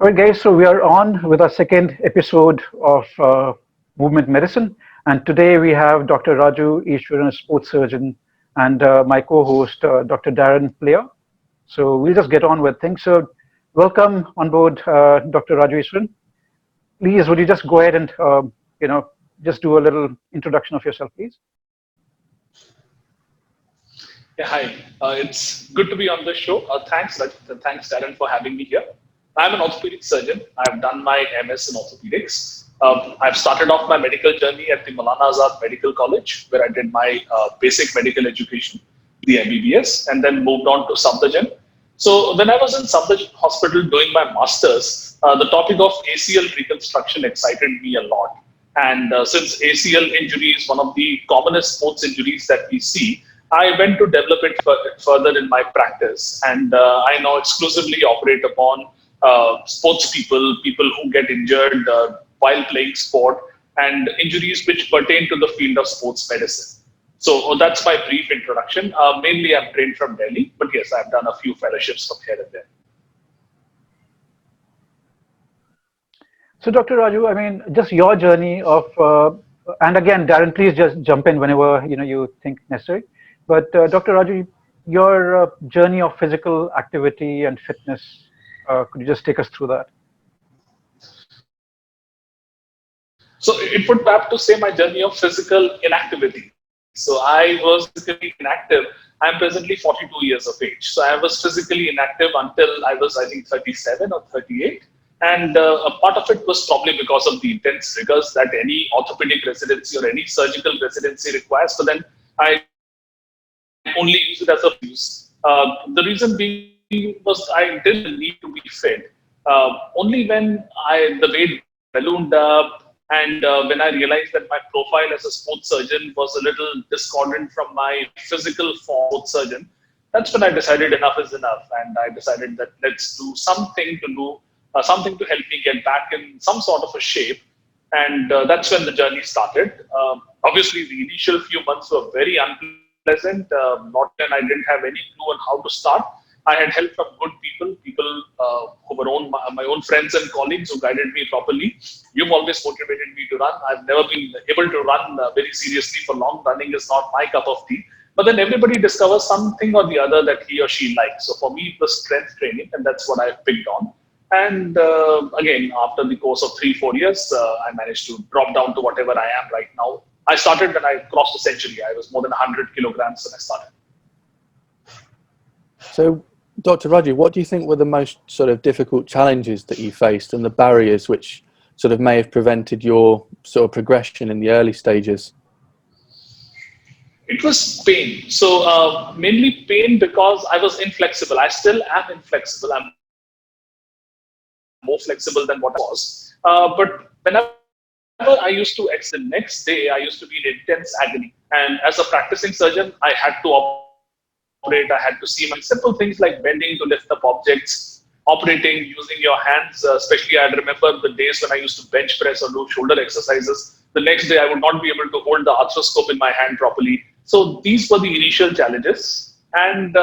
All right, guys, so we are on with our second episode of Movement Medicine. And today we have Dr. Raju Easwaran, a sports surgeon, and my co host, Dr. Darren Player. So we'll just get on with things. So, welcome on board, Dr. Raju Easwaran. Please, would you just go ahead and, just do a little introduction of yourself, please? Yeah, hi. It's good to be on the show. Thanks, Darren, for having me here. I'm an orthopedic surgeon. I've done my MS in orthopedics. I've started off my medical journey at the Maulana Azad Medical College, where I did my basic medical education, the MBBS, and then moved on to Safdarjung. So when I was in Safdarjung Hospital doing my masters, the topic of ACL reconstruction excited me a lot. And since ACL injury is one of the commonest sports injuries that we see, I went to develop it further in my practice. And I now exclusively operate upon sports people who get injured while playing sport, and injuries which pertain to the field of sports medicine. So that's my brief introduction. Mainly I'm trained from Delhi, but yes, I've done a few fellowships from here and there. So, Dr. Raju, I mean, just your journey of, and again, Darren, please just jump in whenever you think necessary. But Dr. Raju, your journey of physical activity and fitness, could you just take us through that? So it would have to say my journey of physical inactivity. So I was physically inactive. I'm presently 42 years of age. So I was physically inactive until I was, I think, 37 or 38. And a part of it was probably because of the intense rigors that any orthopedic residency or any surgical residency requires. So then I only use it as a use. The reason being was I didn't need to be fit. Only when the weight ballooned up and when I realized that my profile as a sports surgeon was a little discordant from my physical sports surgeon, that's when I decided enough is enough. And I decided that let's do something to help me get back in some sort of a shape. And that's when the journey started. Obviously, the initial few months were very unpleasant. Not when I didn't have any clue on how to start. I had help from good people who were my own friends and colleagues who guided me properly. You've always motivated me to run. I've never been able to run very seriously for long. Running is not my cup of tea. But then everybody discovers something or the other that he or she likes. So for me, it was strength training, and that's what I picked on. And again, after the course of 3-4 years, I managed to drop down to whatever I am right now. I started when I crossed a century. I was more than 100 kilograms when I started. So, Dr. Raju, what do you think were the most sort of difficult challenges that you faced and the barriers which sort of may have prevented your sort of progression in the early stages? It was pain. So mainly pain because I was inflexible. I still am inflexible. I'm more flexible than what I was. But whenever I used to exit the next day, I used to be in intense agony. And as a practicing surgeon, I had to operate. I had to see my simple things like bending to lift up objects, operating, using your hands. Especially, I remember the days when I used to bench press or do shoulder exercises. The next day, I would not be able to hold the arthroscope in my hand properly. So these were the initial challenges. And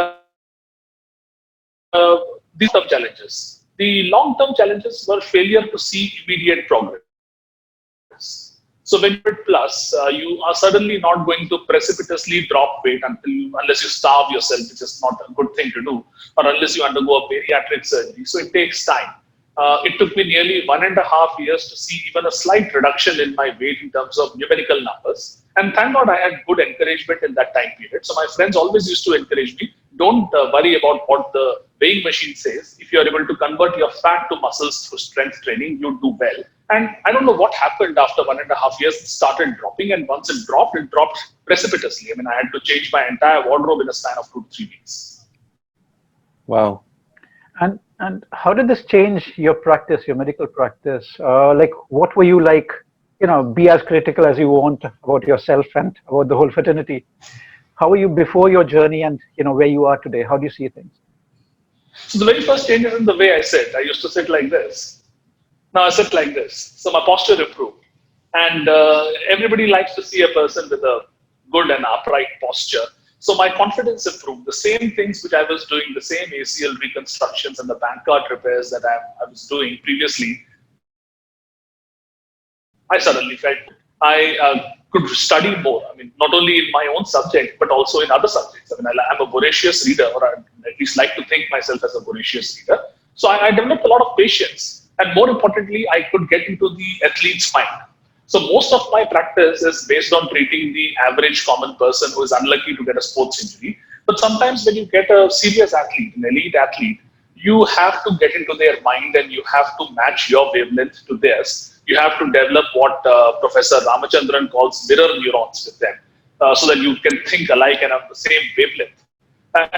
these are challenges. The long-term challenges were failure to see immediate progress. So when you're at plus, you are suddenly not going to precipitously drop weight unless you starve yourself, which is not a good thing to do, or unless you undergo a bariatric surgery. So it takes time. It took me nearly 1.5 years to see even a slight reduction in my weight in terms of numerical numbers. And thank God I had good encouragement in that time period. So my friends always used to encourage me, don't worry about what the weighing machine says. If you're able to convert your fat to muscles through strength training, you do well. And I don't know what happened after 1.5 years, it started dropping. And once it dropped precipitously. I mean, I had to change my entire wardrobe in a span of 2 to 3 weeks. Wow. And how did this change your practice, your medical practice? Like, what were you like, be as critical as you want about yourself and about the whole fraternity. How were you before your journey and, where you are today? How do you see things? So the very first change is in the way I sit. I used to sit like this. Now I sit like this. So my posture improved. And everybody likes to see a person with a good and upright posture. So my confidence improved. The same things which I was doing, the same ACL reconstructions and the Bankart repairs that I was doing previously, I suddenly felt I could study more. I mean, not only in my own subject, but also in other subjects. I mean, I'm a voracious reader, or I at least like to think myself as a voracious reader. So I developed a lot of patience. And more importantly, I could get into the athlete's mind. So most of my practice is based on treating the average common person who is unlucky to get a sports injury. But sometimes when you get a serious athlete, an elite athlete, you have to get into their mind and you have to match your wavelength to theirs. You have to develop what Professor Ramachandran calls mirror neurons with them, so that you can think alike and have the same wavelength.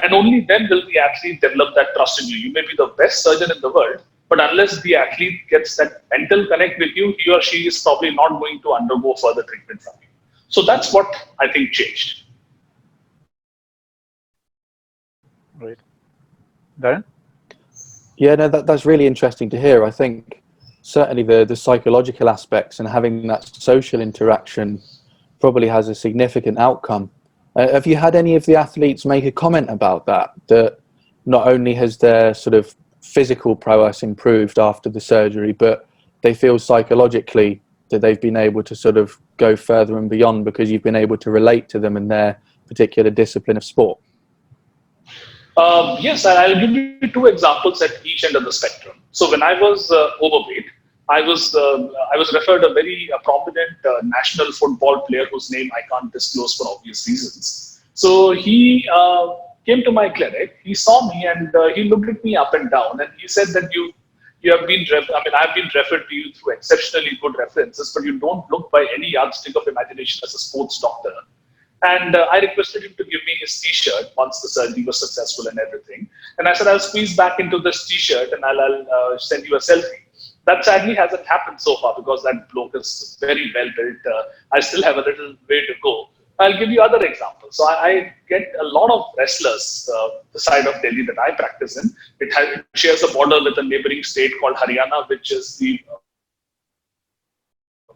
And only then will the athlete develop that trust in you. You may be the best surgeon in the world, but unless the athlete gets that mental connect with you, he or she is probably not going to undergo further treatment from you. So that's what I think changed. Right. Darren? Yeah, no, that's really interesting to hear. I think certainly the psychological aspects and having that social interaction probably has a significant outcome. Have you had any of the athletes make a comment about that? That not only has their sort of physical prowess improved after the surgery, but they feel psychologically that they've been able to sort of go further and beyond because you've been able to relate to them in their particular discipline of sport? Yes, I'll give you two examples at each end of the spectrum. So when I was overweight, I was referred a very prominent national football player whose name I can't disclose for obvious reasons. So he came to my clinic. He saw me and he looked at me up and down, and he said that you have been I've been referred to you through exceptionally good references, but you don't look by any yardstick of imagination as a sports doctor. And I requested him to give me his T-shirt once the surgery was successful and everything. And I said, I'll squeeze back into this T-shirt and I'll send you a selfie. That sadly hasn't happened so far because that bloke is very well built. I still have a little way to go. I'll give you other examples. So I get a lot of wrestlers, the side of Delhi that I practice in. It shares a border with a neighboring state called Haryana, which is the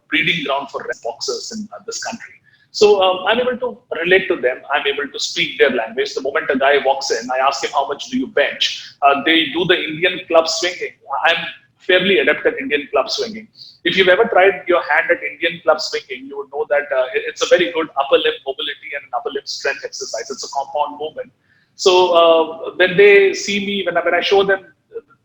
breeding ground for boxers in this country. So I'm able to relate to them. I'm able to speak their language. The moment a guy walks in, I ask him, how much do you bench? They do the Indian club swinging. I'm fairly adept at Indian club swinging. If you've ever tried your hand at Indian club swinging, you would know that it's a very good upper limb mobility and an upper limb strength exercise. It's a compound movement. So when they see me, when I show them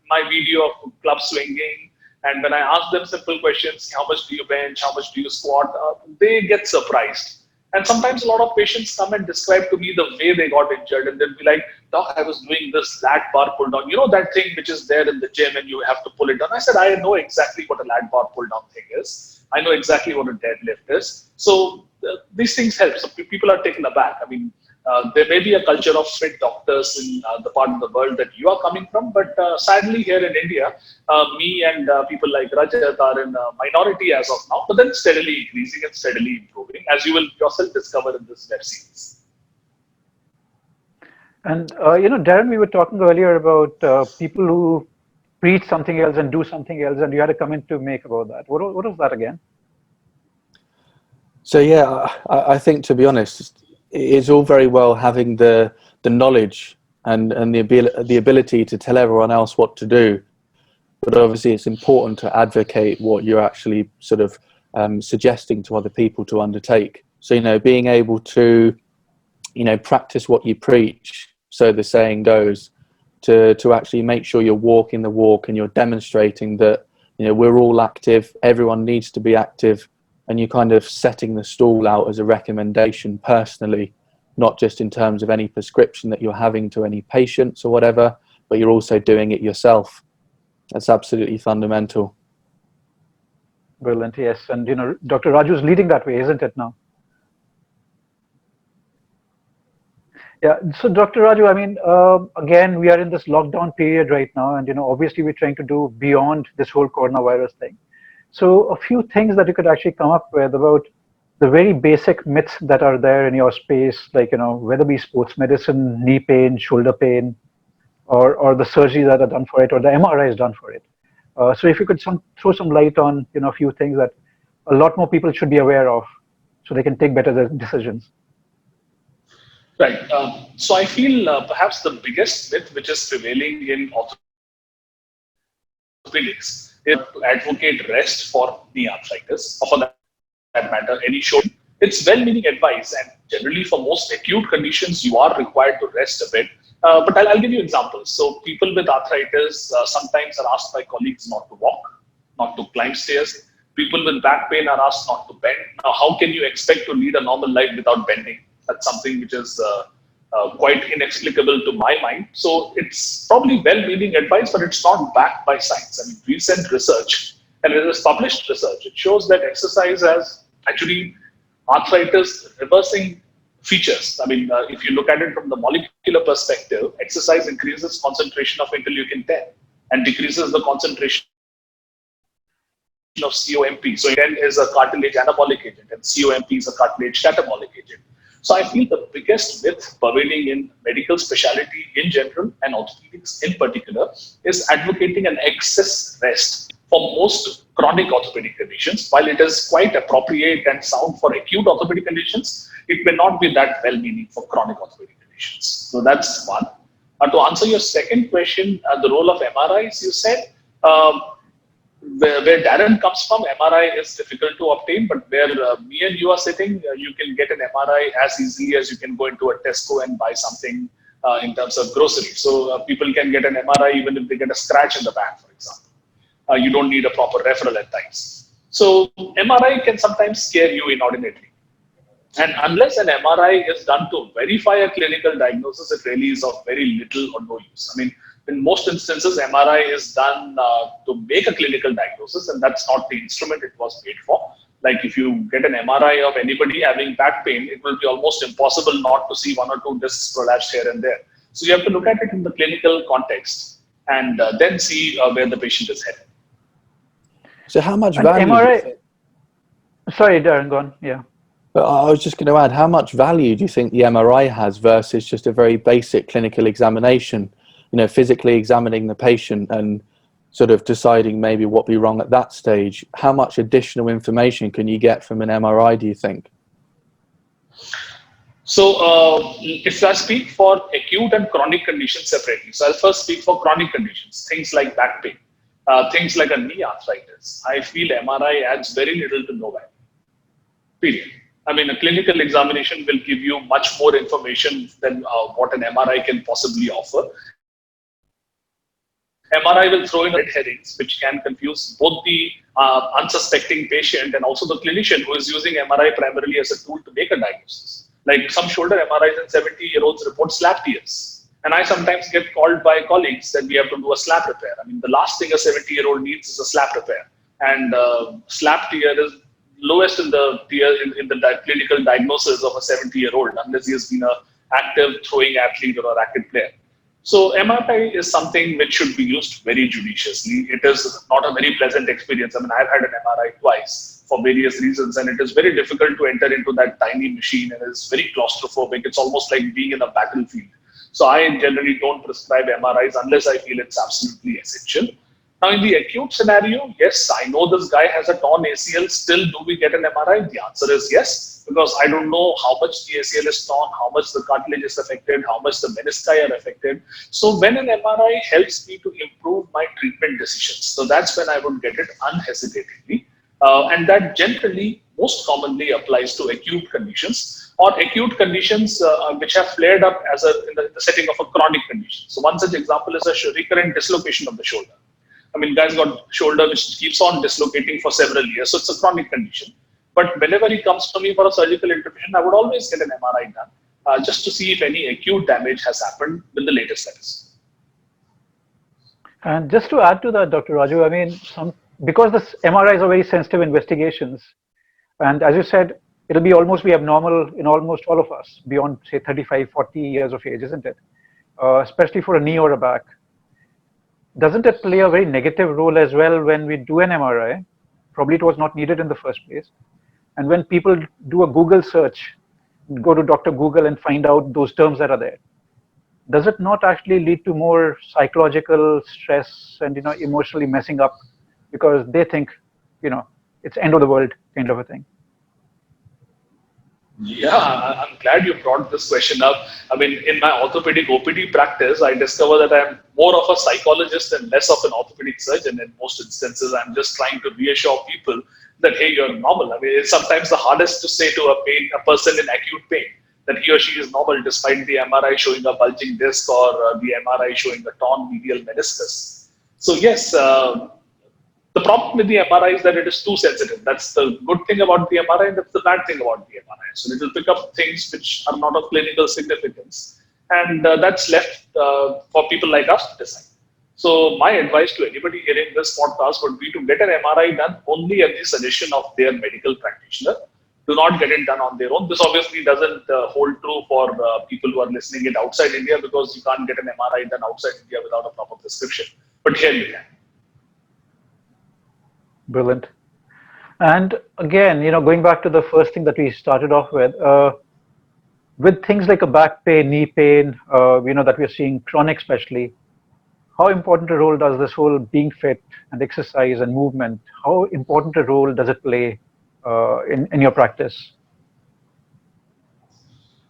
my video of club swinging, and when I ask them simple questions, how much do you bench, how much do you squat, they get surprised. And sometimes a lot of patients come and describe to me the way they got injured, and they'll be like, Doc, I was doing this lat bar pull down. You know that thing which is there in the gym and you have to pull it down? I said, I know exactly what a lat bar pull down thing is. I know exactly what a deadlift is. So these things help. So people are taken aback. I mean, there may be a culture of fit doctors in the part of the world that you are coming from, but sadly here in India, me and people like Rajat are in a minority as of now, but then steadily increasing and steadily improving, as you will yourself discover in this web series. And, Darren, we were talking earlier about people who preach something else and do something else, and you had a comment to make about that. What was that again? So, yeah, I think, to be honest, it's all very well having the knowledge and the ability to tell everyone else what to do, but obviously it's important to advocate what you're actually sort of suggesting to other people to undertake. So, being able to, practice what you preach, so the saying goes, to actually make sure you're walking the walk and you're demonstrating that, we're all active, everyone needs to be active, and you're kind of setting the stall out as a recommendation personally, not just in terms of any prescription that you're having to any patients or whatever, but you're also doing it yourself. That's absolutely fundamental. Brilliant, yes. And, Dr. Raju is leading that way, isn't it now? Yeah, so Dr. Raju, I mean, again, we are in this lockdown period right now, and, obviously we're trying to do beyond this whole coronavirus thing. So a few things that you could actually come up with about the very basic myths that are there in your space, like, whether it be sports medicine, knee pain, shoulder pain, or the surgeries that are done for it, or the MRIs done for it. So if you could throw some light on, a few things that a lot more people should be aware of so they can take better decisions. Right. So I feel perhaps the biggest myth which is prevailing in orthopedics is to advocate rest for knee arthritis, or for that matter, any shoulder. It's well-meaning advice, and generally for most acute conditions, you are required to rest a bit. But I'll give you examples. So people with arthritis sometimes are asked by colleagues not to walk, not to climb stairs. People with back pain are asked not to bend. Now, how can you expect to lead a normal life without bending? That's something which is quite inexplicable to my mind. So it's probably well-meaning advice, but it's not backed by science. I mean, recent research, and it is published research, it shows that exercise has actually arthritis reversing features. I mean, if you look at it from the molecular perspective, exercise increases concentration of interleukin 10 and decreases the concentration of COMP. So 10 is a cartilage anabolic agent and COMP is a cartilage catabolic agent. So I feel the biggest myth prevailing in medical specialty in general and orthopedics in particular is advocating an excess rest for most chronic orthopedic conditions. While it is quite appropriate and sound for acute orthopedic conditions, it may not be that well-meaning for chronic orthopedic conditions. So that's one. To answer your second question, the role of MRIs, you said, where Darren comes from, MRI is difficult to obtain, but where me and you are sitting, you can get an MRI as easily as you can go into a Tesco and buy something in terms of groceries. So people can get an MRI even if they get a scratch in the back, for example. You don't need a proper referral at times. So MRI can sometimes scare you inordinately. And unless an MRI is done to verify a clinical diagnosis, it really is of very little or no use. I mean, in most instances, MRI is done to make a clinical diagnosis, and that's not the instrument it was made for. Like if you get an MRI of anybody having back pain, it will be almost impossible not to see one or two discs prolapsed here and there. So you have to look at it in the clinical context and then see where the patient is headed. So how much And value? MRI, sorry, Darren, go on. Yeah. But I was just going to add, how much value do you think the MRI has versus just a very basic clinical examination? You know, physically examining the patient and sort of deciding maybe what be wrong at that stage. How much additional information can you get from an MRI, do you think? So if I speak for acute and chronic conditions separately, so I'll first speak for chronic conditions, things like back pain, things like a knee arthritis. I feel MRI adds very little to no value, period. I mean, a clinical examination will give you much more information than what an MRI can possibly offer. MRI will throw in red herrings, which can confuse both the unsuspecting patient and also the clinician who is using MRI primarily as a tool to make a diagnosis. Like some shoulder MRIs in 70-year-olds report slap tears. And I sometimes get called by colleagues that we have to do a slap repair. I mean, the last thing a 70-year-old needs is a slap repair. And slap tear is lowest in the clinical diagnosis of a 70-year-old, unless he has been an active throwing athlete or a racket player. So MRI is something which should be used very judiciously. It is not a very pleasant experience. I mean, I've had an MRI twice for various reasons, and it is very difficult to enter into that tiny machine, and it's very claustrophobic. It's almost like being in a battlefield. So I generally don't prescribe MRIs unless I feel it's absolutely essential. Now, in the acute scenario, yes, I know this guy has a torn ACL. Still, do we get an MRI? The answer is yes, because I don't know how much the ACL is torn, how much the cartilage is affected, how much the menisci are affected. So when an MRI helps me to improve my treatment decisions, so that's when I would get it unhesitatingly. And that generally, most commonly applies to acute conditions or acute conditions which have flared up as in the setting of a chronic condition. So one such example is a recurrent dislocation of the shoulder. I mean, guy's got shoulder which keeps on dislocating for several years, so it's a chronic condition. But whenever he comes to me for a surgical intervention, I would always get an MRI done just to see if any acute damage has happened with the latest status. And just to add to that, Dr. Raju, I mean, because this MRIs are very sensitive investigations, and as you said, it'll be almost be abnormal in almost all of us beyond, say, 35, 40 years of age, isn't it? Especially for a knee or a back. Doesn't it play a very negative role as well when we do an MRI? Probably it was not needed in the first place. And when people do a Google search, go to Dr. Google and find out those terms that are there, does it not actually lead to more psychological stress and, you know, emotionally messing up because they think, you know, it's end of the world kind of a thing? Yeah, I'm glad you brought this question up. I mean, in my orthopedic OPD practice, I discover that I'm more of a psychologist and less of an orthopedic surgeon. In most instances, I'm just trying to reassure people that, hey, you're normal. I mean, it's sometimes the hardest to say to a person in acute pain that he or she is normal despite the MRI showing a bulging disc or the MRI showing a torn medial meniscus. So yes, the problem with the MRI is that it is too sensitive. That's the good thing about the MRI, and that's the bad thing about the MRI. So it will pick up things which are not of clinical significance, and that's left for people like us to decide. So my advice to anybody hearing this podcast would be to get an MRI done only at the suggestion of their medical practitioner. Do not get it done on their own. This obviously doesn't hold true for people who are listening it outside India, because you can't get an MRI done outside India without a proper prescription. But here you can. Brilliant. And again, going back to the first thing that we started off with things like a back pain, knee pain, that we're seeing chronic especially, how important a role does this whole being fit and exercise and movement, how important a role does it play in your practice?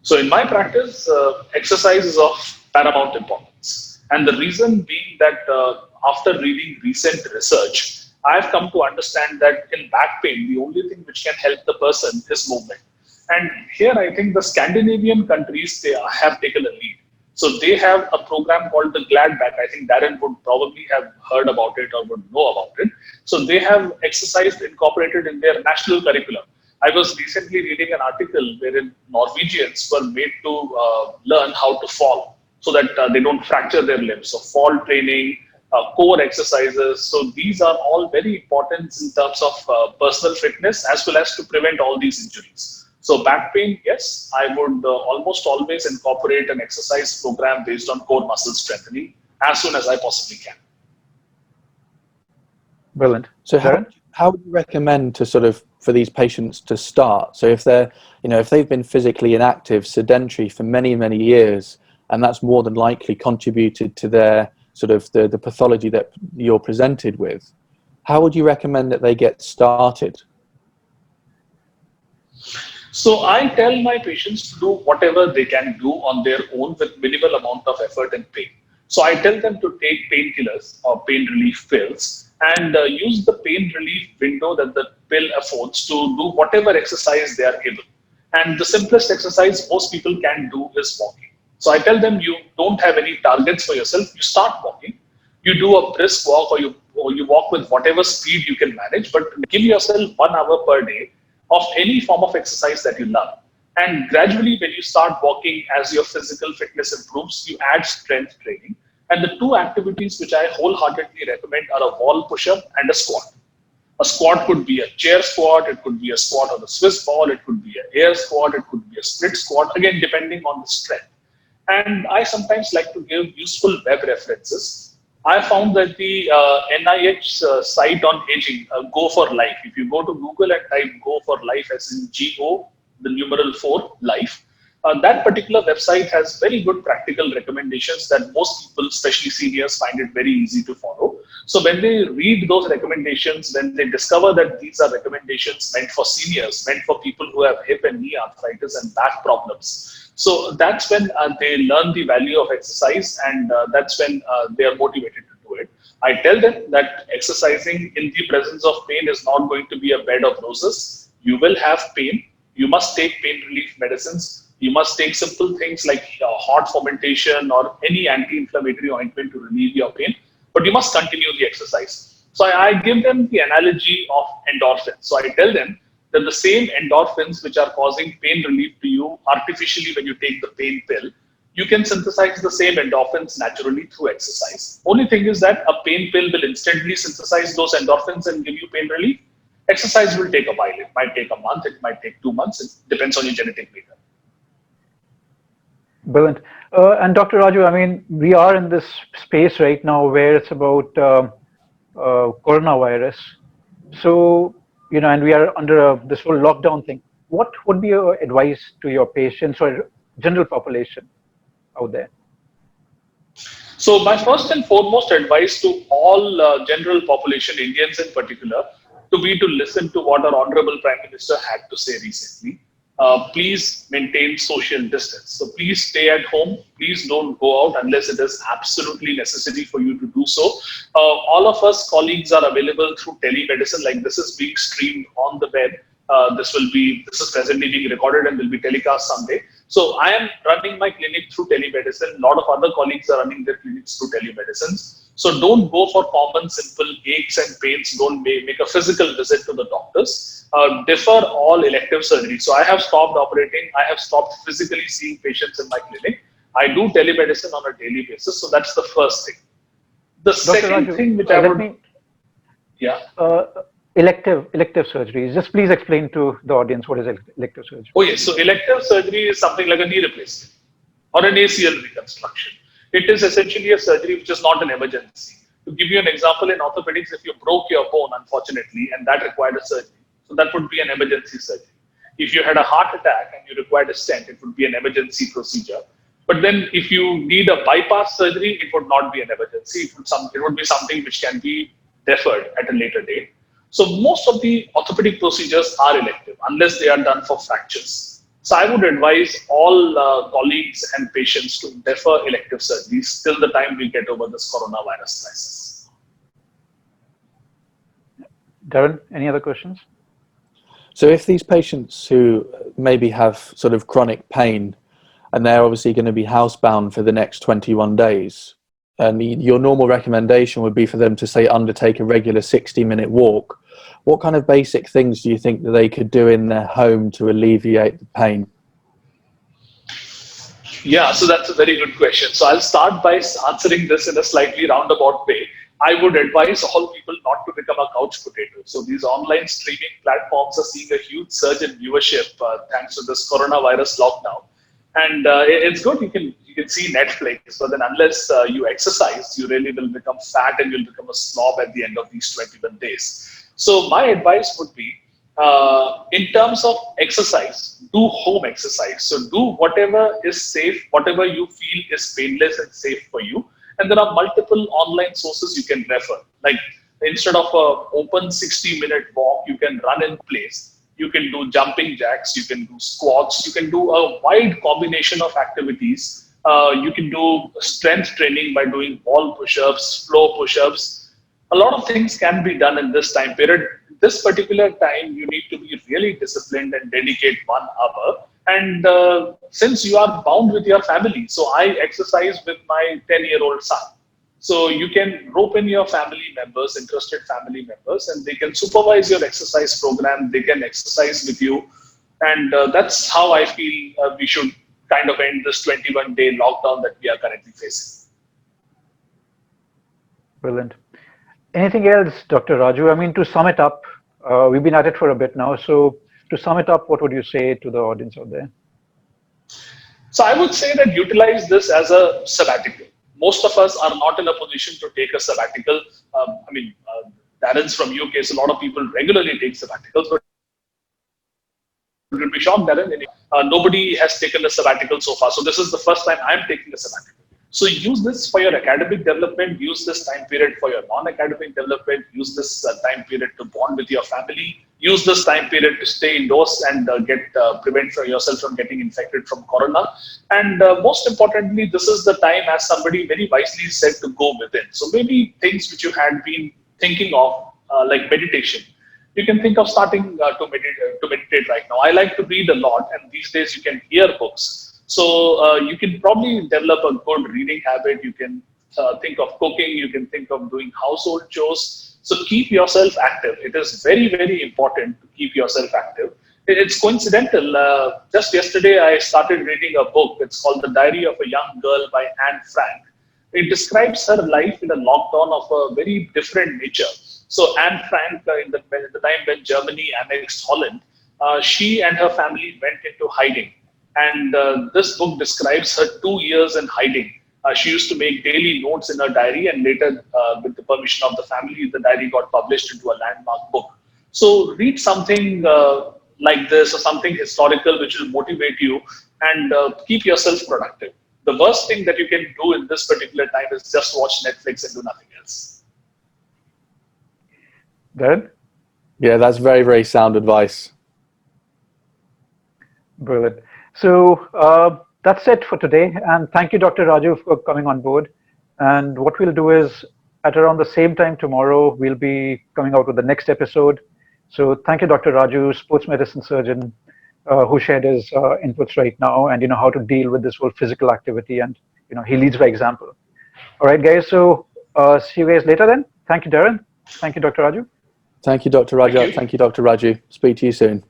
So in my practice, exercise is of paramount importance. And the reason being that after reading recent research, I've come to understand that in back pain, the only thing which can help the person is movement. And here I think the Scandinavian countries, they have taken a lead. So they have a program called the Glad Back. I think Darren would probably have heard about it or would know about it. So they have exercise incorporated in their national curriculum. I was recently reading an article wherein Norwegians were made to learn how to fall so that they don't fracture their limbs. So fall training, core exercises. So these are all very important in terms of personal fitness as well as to prevent all these injuries. So back pain, yes, I would almost always incorporate an exercise program based on core muscle strengthening as soon as I possibly can. Brilliant. So how would you recommend to for these patients to start? So if they're, if they've been physically inactive, sedentary for many, many years, and that's more than likely contributed to their the pathology that you're presented with, how would you recommend that they get started? So I tell my patients to do whatever they can do on their own with minimal amount of effort and pain. So I tell them to take painkillers or pain relief pills and use the pain relief window that the pill affords to do whatever exercise they are able. And the simplest exercise most people can do is walking. So I tell them, you don't have any targets for yourself. You start walking. You do a brisk walk, or you walk with whatever speed you can manage, but give yourself 1 hour per day of any form of exercise that you love. And gradually, when you start walking, as your physical fitness improves, you add strength training. And the two activities which I wholeheartedly recommend are a wall push-up and a squat. A squat could be a chair squat, it could be a squat on the Swiss ball, it could be an air squat, it could be a split squat, again, depending on the strength. And I sometimes like to give useful web references. I found that the NIH site on aging, Go for Life, if you go to Google and type Go for Life as in GO, the numeral 4, life, that particular website has very good practical recommendations that most people, especially seniors, find it very easy to follow. So when they read those recommendations, when they discover that these are recommendations meant for seniors, meant for people who have hip and knee arthritis and back problems, so that's when they learn the value of exercise, and that's when they are motivated to do it. I tell them that exercising in the presence of pain is not going to be a bed of roses. You will have pain. You must take pain relief medicines. You must take simple things like hot fomentation or any anti-inflammatory ointment to relieve your pain, but you must continue the exercise. So I give them the analogy of endorphins. So I tell them that the same endorphins which are causing pain relief to you artificially when you take the pain pill, you can synthesize the same endorphins naturally through exercise. Only thing is that a pain pill will instantly synthesize those endorphins and give you pain relief. Exercise will take a while. It might take a month, it might take 2 months. It depends on your genetic makeup. Brilliant. And Dr. Raju, I mean, we are in this space right now where it's about coronavirus. So, and we are under this whole lockdown thing. What would be your advice to your patients or general population out there? So my first and foremost advice to all general population, Indians in particular, to be to listen to what our Honorable Prime Minister had to say recently. please maintain social distance. So please stay at home. Please don't go out unless it is absolutely necessary for you to do so. All of us colleagues are available through telemedicine. Like this is being streamed on the web. This is presently being recorded and will be telecast someday. So I am running my clinic through telemedicine. A lot of other colleagues are running their clinics through telemedicine. So don't go for common, simple aches and pains. Don't make a physical visit to the doctors. Defer all elective surgery. So I have stopped operating. I have stopped physically seeing patients in my clinic. I do telemedicine on a daily basis. So that's the first thing. The Dr. second Raju, thing which I would... Yeah. Elective surgeries. Just please explain to the audience what is elective surgery. Oh yes, so elective surgery is something like a knee replacement or an ACL reconstruction. It is essentially a surgery which is not an emergency. To give you an example, in orthopedics, if you broke your bone, unfortunately, and that required a surgery, so that would be an emergency surgery. If you had a heart attack and you required a stent, it would be an emergency procedure. But then if you need a bypass surgery, it would not be an emergency. It would be something which can be deferred at a later date. So most of the orthopedic procedures are elective unless they are done for fractures. So I would advise all colleagues and patients to defer elective surgeries till the time we get over this coronavirus crisis. Darren, any other questions? So if these patients who maybe have sort of chronic pain and they're obviously going to be housebound for the next 21 days, and your normal recommendation would be for them to, say, undertake a regular 60-minute walk, what kind of basic things do you think that they could do in their home to alleviate the pain? Yeah, so that's a very good question. So I'll start by answering this in a slightly roundabout way. I would advise all people not to become a couch potato. So these online streaming platforms are seeing a huge surge in viewership thanks to this coronavirus lockdown. And it's good, you can see Netflix, but then unless you exercise, you really will become fat and you'll become a slob at the end of these 21 days. So my advice would be, in terms of exercise, do home exercise. So do whatever is safe, whatever you feel is painless and safe for you. And there are multiple online sources you can refer. Like instead of an open 60-minute walk, you can run in place. You can do jumping jacks, you can do squats, you can do a wide combination of activities. You can do strength training by doing wall push-ups, floor push-ups. A lot of things can be done in this time period. This particular time, you need to be really disciplined and dedicate 1 hour. And since you are bound with your family, so I exercise with my 10-year-old son. So you can rope in your family members, interested family members, and they can supervise your exercise program. They can exercise with you. And that's how I feel we should kind of end this 21-day lockdown that we are currently facing. Brilliant. Anything else, Dr. Raju? I mean, to sum it up, we've been at it for a bit now. So to sum it up, what would you say to the audience out there? So I would say that utilize this as a sabbatical. Most of us are not in a position to take a sabbatical. Darren's from UK, so a lot of people regularly take sabbaticals, but you will be shocked, Darren, nobody has taken a sabbatical so far. So this is the first time I'm taking a sabbatical. So use this for your academic development, use this time period for your non-academic development, use this time period to bond with your family, use this time period to stay indoors and prevent yourself from getting infected from corona. And most importantly, this is the time, as somebody very wisely said, to go within. So maybe things which you had been thinking of, like meditation, you can think of starting to meditate right now. I like to read a lot, and these days you can hear books. So you can probably develop a good reading habit. You can think of cooking. You can think of doing household chores. So keep yourself active. It is very, very important to keep yourself active. It's coincidental. Just yesterday, I started reading a book. It's called The Diary of a Young Girl by Anne Frank. It describes her life in a lockdown of a very different nature. So Anne Frank, in the time when Germany annexed Holland, she and her family went into hiding. And this book describes her 2 years in hiding. She used to make daily notes in her diary, and later, with the permission of the family, the diary got published into a landmark book. So read something like this, or something historical which will motivate you, and keep yourself productive. The worst thing that you can do in this particular time is just watch Netflix and do nothing else. Darren? Yeah, that's very, very sound advice. Brilliant. So that's it for today. And thank you, Dr. Raju, for coming on board. And what we'll do is at around the same time tomorrow, we'll be coming out with the next episode. So thank you, Dr. Raju, sports medicine surgeon, who shared his inputs right now, and how to deal with this whole physical activity. And he leads by example. All right, guys. So see you guys later then. Thank you, Darren. Thank you, Dr. Raju. Thank you, Dr. Thank Raju. you. Thank you, Dr. Raju. Speak to you soon.